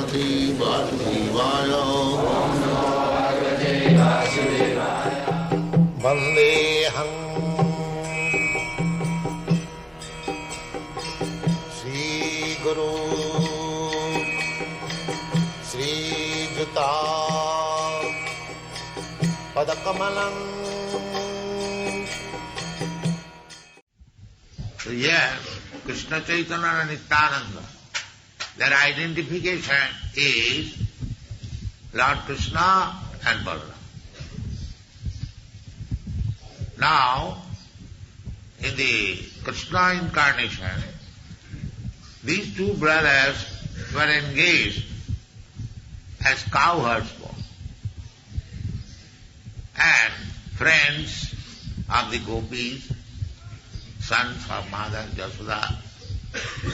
Bhagavate Vasudevaya. Vandeham Sri Guru Sri Juta Padakamalam. So yes, Krishna, Chaitanya and Nityananda, their identification is Lord Krishna and Balarama. Now, in the Krishna incarnation, these two brothers were engaged as cowherds and friends of the gopis, sons of Mother Yashoda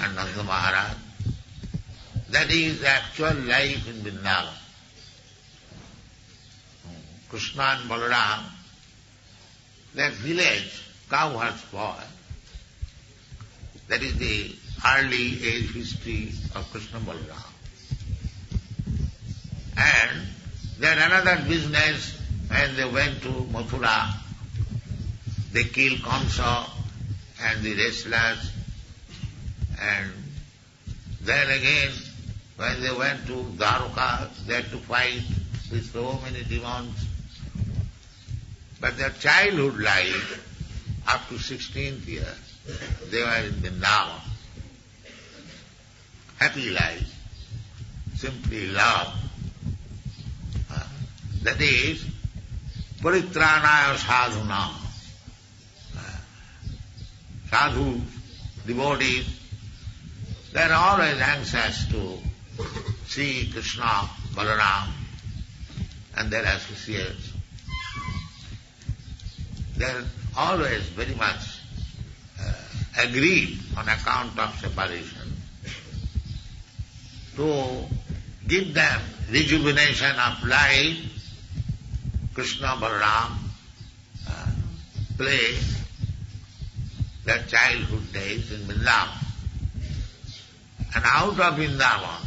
and Nanda Maharaj. That is the actual life in Vrindavan. Krishna and Balaram, that village, cowherds boy, that is the early age history of Krishna and Balaram. And then another business, when they went to Mathura, they killed Kamsa and the wrestlers, and then again, when they went to Dwarka, they had to fight with so many demons. But their childhood life, up to 16th year, they were in Vrindavan. Happy life, simply love. That is, paritranaya sadhuna. Sadhus, devotees, they are always anxious to see Krishna, Balaram and their associates. They are always very much aggrieved on account of separation. To give them rejuvenation of life, Krishna, Balaram play their childhood days in Vrindavan. And out of Vrindavan,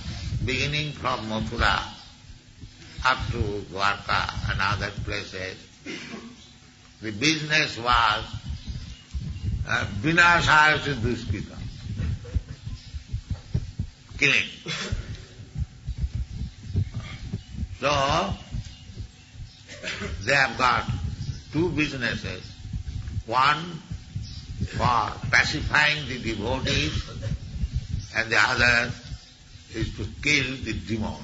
beginning from Mathura up to Dwarka and other places, the business was vinashaya duskita, killing. So, they have got two businesses. One for pacifying the devotees, and the other is to kill the demons.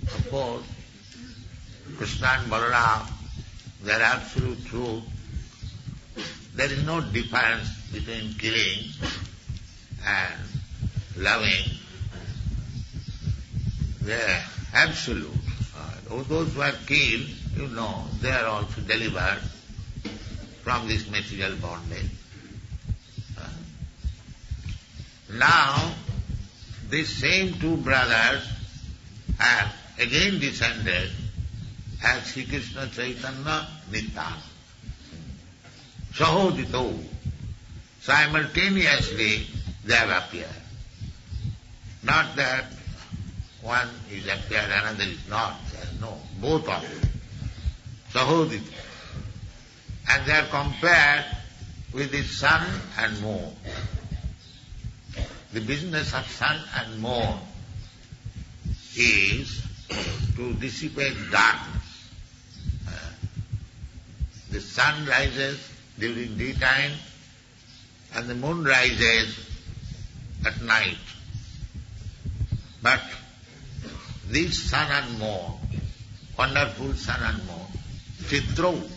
Of course, Krishna and Balaram, their absolute truth, there is no difference between killing and loving. They are absolute. Those who are killed, you know, they are also delivered from this material bondage. Now, these same two brothers have again descended as Sri Krishna Chaitanya Nityananda. Sahodito. Simultaneously they have appeared. Not that one is appeared, another is not. No, both of them. Sahodito. And they are compared with the sun and moon. The business of sun and moon is to dissipate darkness. The sun rises during daytime and the moon rises at night. But this sun and moon, wonderful sun and moon, Chitro,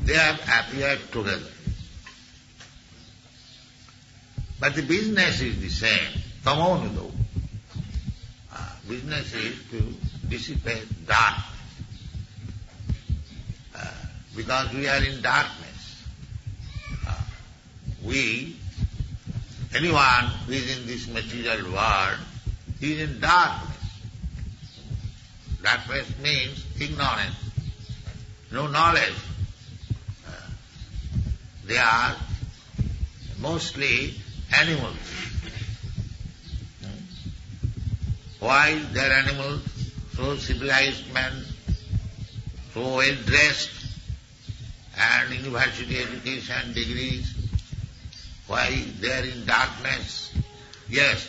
they have appeared together. But the business is the same, tamonudo. Business is to dissipate dark. Because we are in darkness. Anyone who is in this material world, he is in darkness. Darkness means ignorance, no knowledge. They are mostly animals. Why they are animals? So civilized men, so well dressed, and university education, degrees. Why they are in darkness? Yes,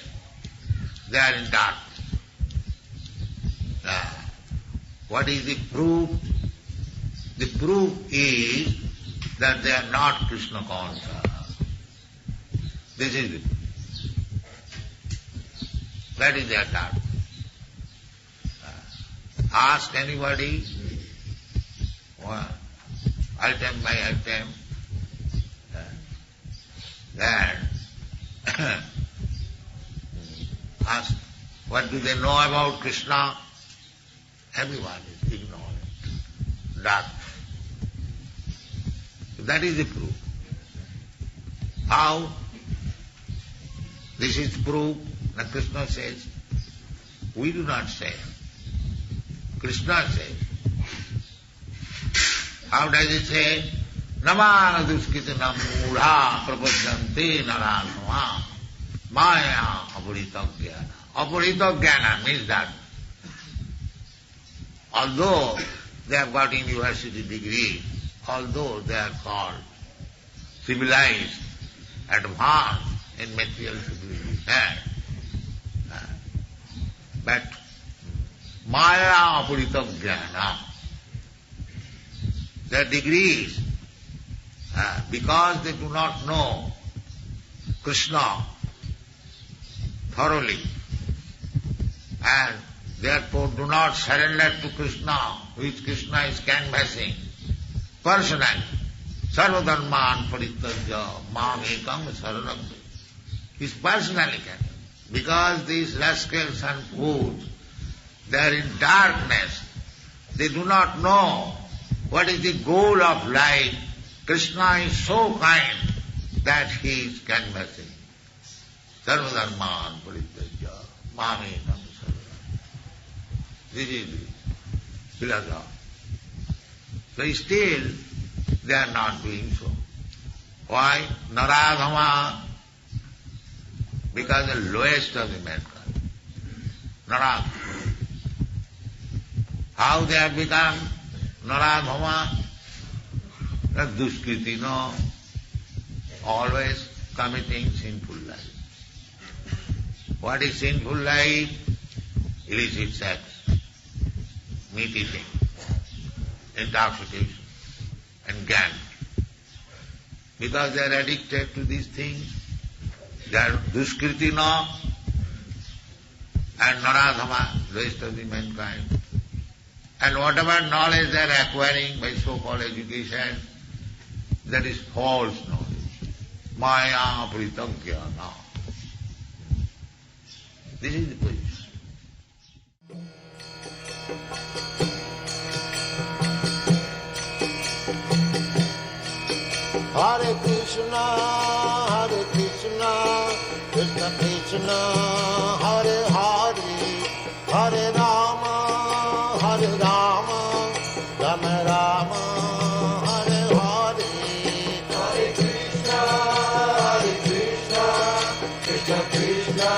they are in darkness. What is the proof? The proof is that they are not Krishna conscious. This is the proof. That is their darkness. Ask anybody, item by item, then ask, what do they know about Krishna? Everyone is ignorant, dark. So that is the proof. How? This is proof. Now Krishna says, we do not say. Krishna says. How does it say? Namana duskita mudha prabhadyante narasama maya apurita jnana. Apurita jnana means that although they have got university degree, although they are called civilized, advanced in material civilization, but maya apurita jnana, their degrees, because they do not know Krishna thoroughly, and therefore do not surrender to Krishna, which Krishna is canvassing personally. Sarvadharman parityajya mam ekam saranam. He is personally canvassing. Because these rascals and fools, they are in darkness. They do not know what is the goal of life. Krishna is so kind that he is canvassing. Sarvadharman parityajya mam ekam saranam. This is the philosophy. So still they are not doing so. Why? Naradhama. Because the lowest of the mankind. Naradhama. How they have become Naradhama? Duskritina, always committing sinful life. What is sinful life? Illicit sex, meat eating, intoxication, and gambling. Because they are addicted to these things, they are duskritina and naradhama, rest of the mankind. And whatever knowledge they are acquiring by so-called education, that is false knowledge. Maya pritagya. This is the position. Hare Krishna, Krishna Krishna, Hare Hare, Hare Rama, Rama Rama, Hare Hare. Hare Krishna, Krishna Krishna,